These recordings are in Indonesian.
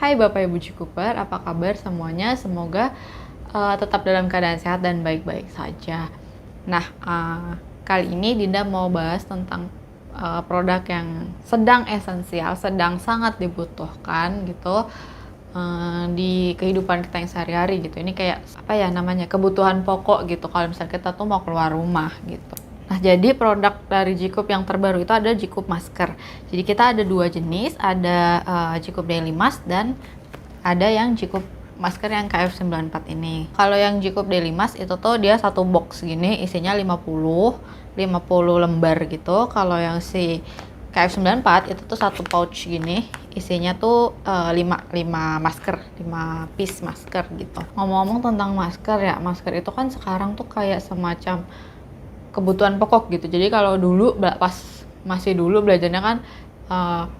Hai Bapak Ibu Cikuper, apa kabar semuanya? Semoga tetap dalam keadaan sehat dan baik-baik saja. Nah, kali ini Dinda mau bahas tentang produk yang sedang esensial, sedang sangat dibutuhkan gitu di kehidupan kita yang sehari-hari gitu. Ini kayak apa ya namanya, kebutuhan pokok gitu kalau misalnya kita tuh mau keluar rumah gitu. Nah, jadi produk dari Jikup yang terbaru itu ada Jikup Masker. Jadi kita ada dua jenis, ada Jikup Daily Mask dan ada yang Jikup Masker yang KF94 ini. Kalau yang Jikup Daily Mask itu tuh dia satu box gini, isinya 50 lembar gitu. Kalau yang si KF94 itu tuh satu pouch gini, isinya tuh 5 masker, 5 piece masker gitu. Ngomong-ngomong tentang masker ya, masker itu kan sekarang tuh kayak semacam kebutuhan pokok gitu. Jadi kalau dulu pas masih dulu belajarnya kan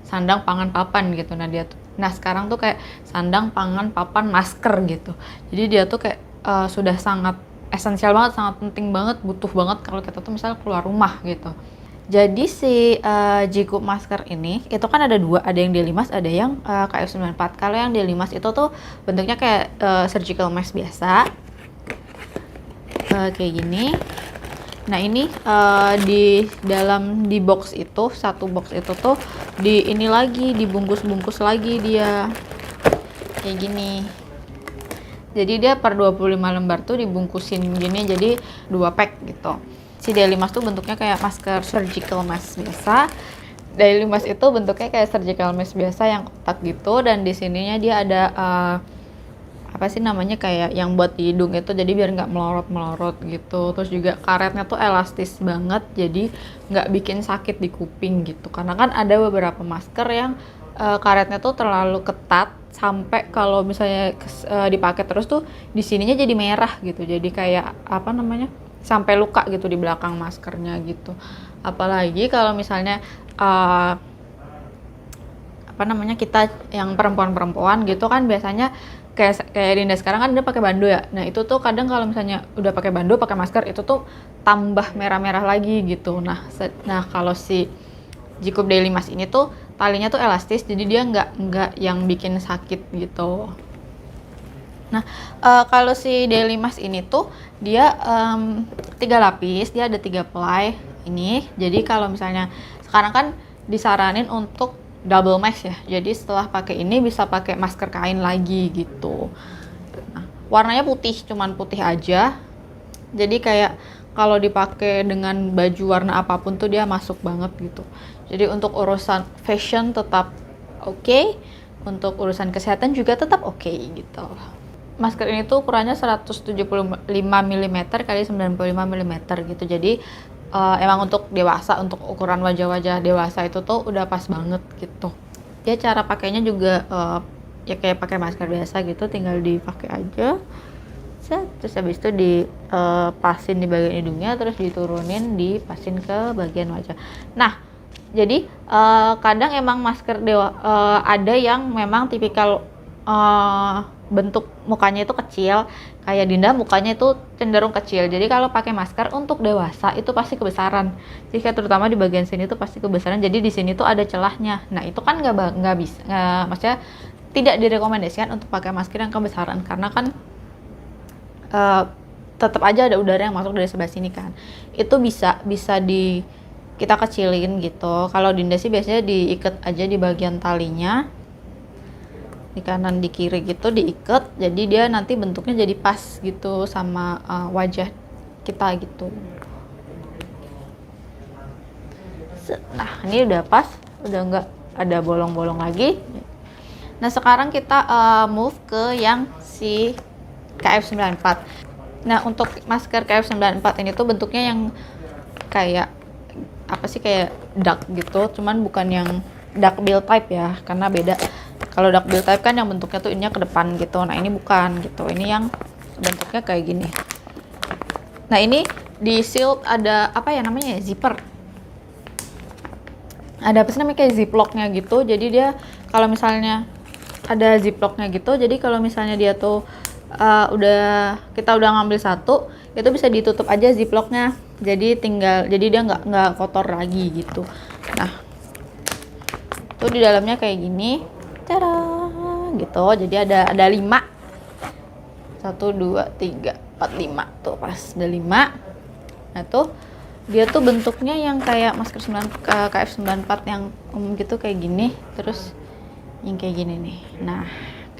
sandang pangan papan gitu. Nah sekarang tuh kayak sandang pangan papan masker gitu. Jadi dia tuh kayak sudah sangat esensial banget, sangat penting banget, butuh banget kalau kita tuh misalnya keluar rumah gitu. Jadi si Jikup Masker ini itu kan ada dua, ada yang Daily Mask, ada yang KF94. Kalau yang Daily Mask itu tuh bentuknya kayak surgical mask biasa, kayak gini. Nah ini di box itu, satu box itu tuh ini lagi dibungkus-bungkus lagi dia kayak gini. Jadi dia per 25 lembar tuh dibungkusin gini, jadi 2 pack gitu. Si Daily Mask tuh bentuknya kayak masker surgical mask biasa. Daily Mask itu bentuknya kayak surgical mask biasa yang kotak gitu, dan di sininya dia ada apa sih namanya, kayak yang buat di hidung itu, jadi biar nggak melorot gitu. Terus juga karetnya tuh elastis banget, jadi nggak bikin sakit di kuping gitu. Karena kan ada beberapa masker yang karetnya tuh terlalu ketat sampai kalau misalnya dipakai terus tuh di sininya jadi merah gitu, jadi kayak apa namanya, sampai luka gitu di belakang maskernya gitu. Apalagi kalau misalnya apa namanya, kita yang perempuan gitu kan biasanya kayak Dinda sekarang kan dia pakai bando ya. Nah itu tuh kadang kalau misalnya udah pakai bando, pakai masker, itu tuh tambah merah-merah lagi gitu. Nah kalau si Jikup Daily Mask ini tuh talinya tuh elastis, jadi dia nggak yang bikin sakit gitu. Nah kalau si Daily Mask ini tuh dia 3 lapis, dia ada 3 ply ini. Jadi kalau misalnya sekarang kan disaranin untuk double mask ya, jadi setelah pakai ini bisa pakai masker kain lagi gitu. Nah, warnanya putih, cuman putih aja, jadi kayak kalau dipakai dengan baju warna apapun tuh dia masuk banget gitu. Jadi untuk urusan fashion tetap oke, untuk urusan kesehatan juga tetap oke gitu. Masker ini tuh ukurannya 175 mm kali 95 mm gitu, jadi emang untuk dewasa, untuk ukuran wajah-wajah dewasa itu tuh udah pas banget gitu. Ya cara pakainya juga ya kayak pakai masker biasa gitu, tinggal dipakai aja. Terus habis itu dipasin di bagian hidungnya, terus diturunin, dipasin ke bagian wajah. Nah jadi kadang emang masker ada yang memang tipikal bentuk mukanya itu kecil, kayak Dinda mukanya itu cenderung kecil. Jadi kalau pakai masker untuk dewasa itu pasti kebesaran. Jika terutama di bagian sini tuh pasti kebesaran. Jadi di sini tuh ada celahnya. Nah itu kan nggak bisa, maksudnya tidak direkomendasikan untuk pakai masker yang kebesaran, karena kan tetap aja ada udara yang masuk dari sebelah sini kan. Itu bisa kita kecilin gitu. Kalau Dinda sih biasanya diikat aja di bagian talinya, di kanan di kiri gitu diikat, jadi dia nanti bentuknya jadi pas gitu sama wajah kita gitu. Nah ini udah pas, udah nggak ada bolong-bolong lagi. Nah sekarang kita move ke yang si KF94. Nah untuk masker KF94 ini tuh bentuknya yang kayak apa sih, kayak duck gitu, cuman bukan yang duck bill type ya, karena beda. Kalau duck bill type kan yang bentuknya tuh ininya ke depan gitu. Nah ini bukan gitu, ini yang bentuknya kayak gini. Nah ini di seal ada apa ya namanya ya, zipper. Ada apa sih namanya, kayak ziplocknya gitu. Jadi dia kalau misalnya ada ziplocknya gitu, jadi kalau misalnya dia tuh kita udah ngambil satu, itu bisa ditutup aja ziplocknya. Jadi dia nggak kotor lagi gitu. Nah tuh di dalamnya kayak gini, cara gitu. Jadi ada 5. 1 2 3 4 5 tuh pas ada 5. Nah tuh dia tuh bentuknya yang kayak masker KF94 yang umum gitu kayak gini, terus yang kayak gini nih. Nah,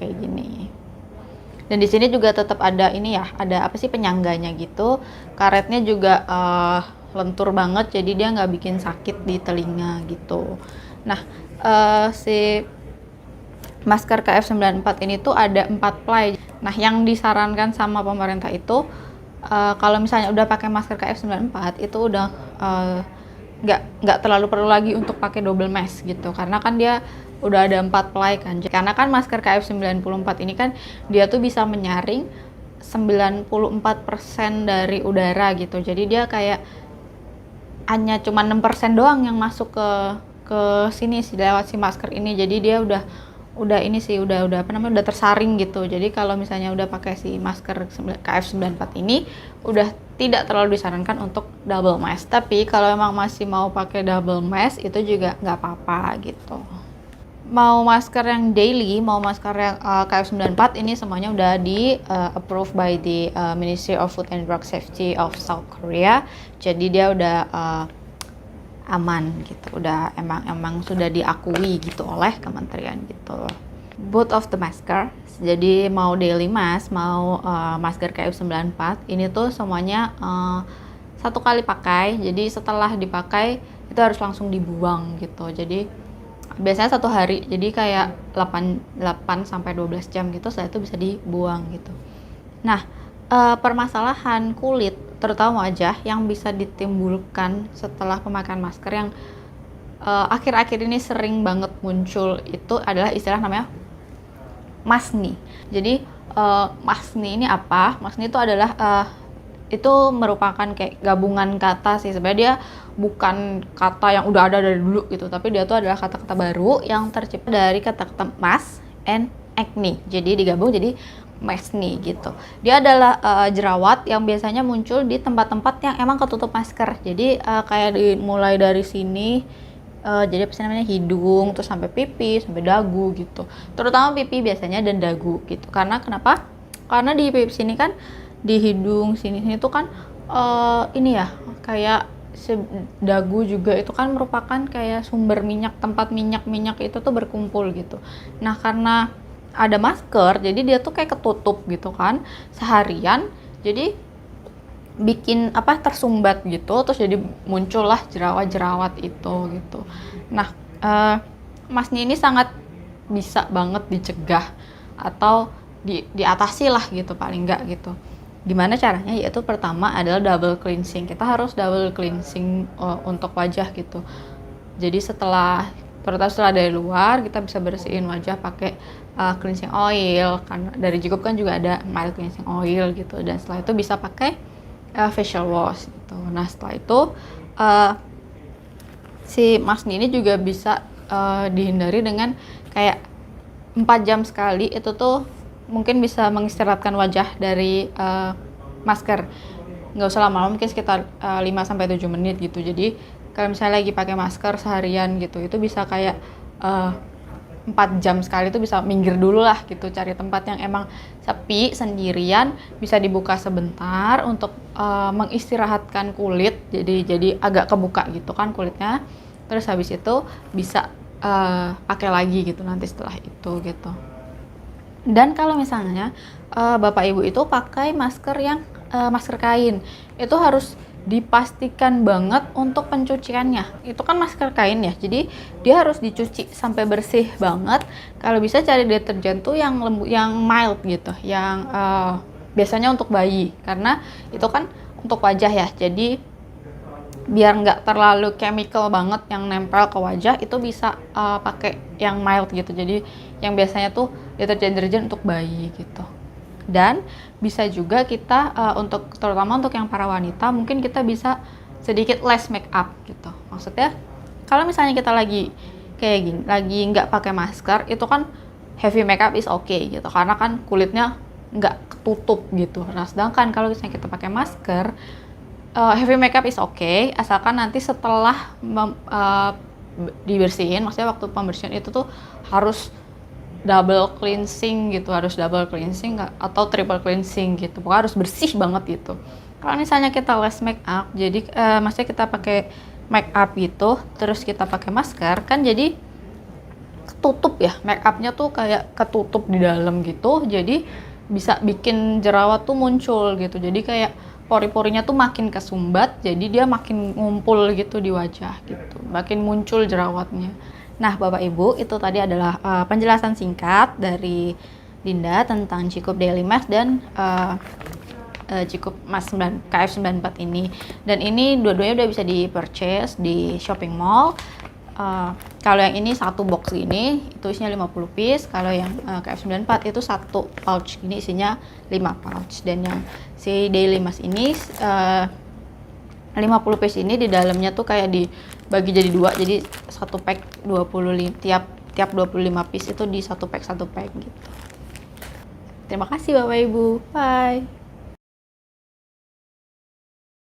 kayak gini. Dan di sini juga tetap ada ini ya, ada apa sih penyangganya gitu. Karetnya juga lentur banget, jadi dia nggak bikin sakit di telinga gitu. Nah, si masker KF94 ini tuh ada 4 ply. Nah, yang disarankan sama pemerintah itu kalau misalnya udah pakai masker KF94 itu udah nggak terlalu perlu lagi untuk pakai double mask gitu, karena kan dia udah ada 4 ply kan. Karena kan masker KF94 ini kan dia tuh bisa menyaring 94% dari udara gitu. Jadi dia kayak hanya cuma 6% doang yang masuk ke sini sih lewat si masker ini. Jadi dia udah ini sih udah apa namanya udah tersaring gitu. Jadi kalau misalnya udah pakai si masker KF94 ini udah tidak terlalu disarankan untuk double mask. Tapi kalau emang masih mau pakai double mask itu juga nggak apa-apa gitu. Mau masker yang daily, mau masker yang KF94 ini semuanya udah di approved by the Ministry of Food and Drug Safety of South Korea. Jadi dia udah aman gitu, udah emang sudah diakui gitu oleh kementerian gitu. Both of the masker, jadi mau daily mask, mau masker KF94 ini tuh semuanya 1 kali pakai. Jadi setelah dipakai itu harus langsung dibuang gitu. Jadi biasanya 1 hari, jadi kayak 8 sampai 12 jam gitu, setelah itu bisa dibuang gitu. Nah, permasalahan kulit terutama wajah yang bisa ditimbulkan setelah pemakaian masker yang akhir-akhir ini sering banget muncul itu adalah istilah namanya masni. Jadi masni ini apa? Masni itu adalah itu merupakan kayak gabungan kata sih. Sebenarnya dia bukan kata yang udah ada dari dulu gitu, tapi dia tuh adalah kata-kata baru yang tercipta dari kata-kata mas and acne. Jadi digabung jadi masni gitu. Dia adalah jerawat yang biasanya muncul di tempat-tempat yang emang ketutup masker. Jadi kayak mulai dari sini, jadi apa sih namanya, hidung, terus sampai pipi, sampai dagu gitu. Terutama pipi biasanya dan dagu gitu. Karena kenapa? Karena di pipi sini kan, di hidung sini tuh kan ini ya, kayak dagu juga itu kan merupakan kayak sumber minyak, tempat minyak itu tuh berkumpul gitu. Nah, karena ada masker, jadi dia tuh kayak ketutup gitu kan seharian, jadi bikin apa tersumbat gitu, terus jadi muncullah jerawat-jerawat itu gitu. Nah, masnya ini sangat bisa banget dicegah atau diatasi lah gitu paling enggak gitu. Gimana caranya? Yaitu pertama adalah double cleansing. Kita harus double cleansing untuk wajah gitu. Jadi pertama setelah dari luar kita bisa bersihin wajah pakai cleansing oil, kan dari Jigup kan juga ada mild cleansing oil gitu, dan setelah itu bisa pakai facial wash gitu. Nah, setelah itu si masni ini juga bisa dihindari dengan kayak 4 jam sekali itu tuh mungkin bisa mengistirahatkan wajah dari masker. Nggak usah lama-lama, mungkin sekitar 5-7 menit gitu. Jadi kalau misalnya lagi pakai masker seharian gitu, itu bisa kayak 4 jam sekali itu bisa minggir dulu lah gitu, cari tempat yang emang sepi, sendirian, bisa dibuka sebentar untuk mengistirahatkan kulit, jadi agak kebuka gitu kan kulitnya. Terus habis itu bisa pakai lagi gitu nanti setelah itu gitu. Dan kalau misalnya Bapak Ibu itu pakai masker yang masker kain, itu harus dipastikan banget untuk pencuciannya. Itu kan masker kain ya, jadi dia harus dicuci sampai bersih banget. Kalau bisa cari deterjen tuh yang yang mild gitu, yang biasanya untuk bayi, karena itu kan untuk wajah ya. Jadi biar nggak terlalu chemical banget yang nempel ke wajah, itu bisa pakai yang mild gitu. Jadi yang biasanya tuh deterjen untuk bayi gitu. Dan bisa juga kita terutama untuk yang para wanita, mungkin kita bisa sedikit less make up gitu. Maksudnya kalau misalnya kita lagi kayak gini, lagi nggak pakai masker, itu kan heavy makeup is okay gitu, karena kan kulitnya nggak ketutup gitu. Nah, sedangkan kalau misalnya kita pakai masker, heavy makeup is okay, asalkan nanti setelah dibersihin, maksudnya waktu pembersihan itu tuh harus double cleansing gitu, harus double cleansing atau triple cleansing gitu, pokoknya harus bersih banget gitu. Kalau misalnya kita less make up, jadi maksudnya kita pakai make up gitu, terus kita pakai masker, kan jadi ketutup ya, make upnya tuh kayak ketutup di dalam gitu, jadi bisa bikin jerawat tuh muncul gitu, jadi kayak pori-porinya tuh makin kesumbat, jadi dia makin ngumpul gitu di wajah gitu, makin muncul jerawatnya. Nah, Bapak Ibu, itu tadi adalah penjelasan singkat dari Dinda tentang Cikup Daily Mask dan Cikup Mask KF94 ini. Dan ini dua-duanya udah bisa di-purchase di shopping mall. Kalau yang ini satu box ini itu isinya 50 piece, kalau yang KF94 itu satu pouch ini isinya 5 pouch, dan yang si Daily Mask ini 50 piece ini di dalamnya tuh kayak dibagi jadi dua, jadi satu pack 25, tiap 25 piece itu di satu pack gitu. Terima kasih Bapak Ibu, bye.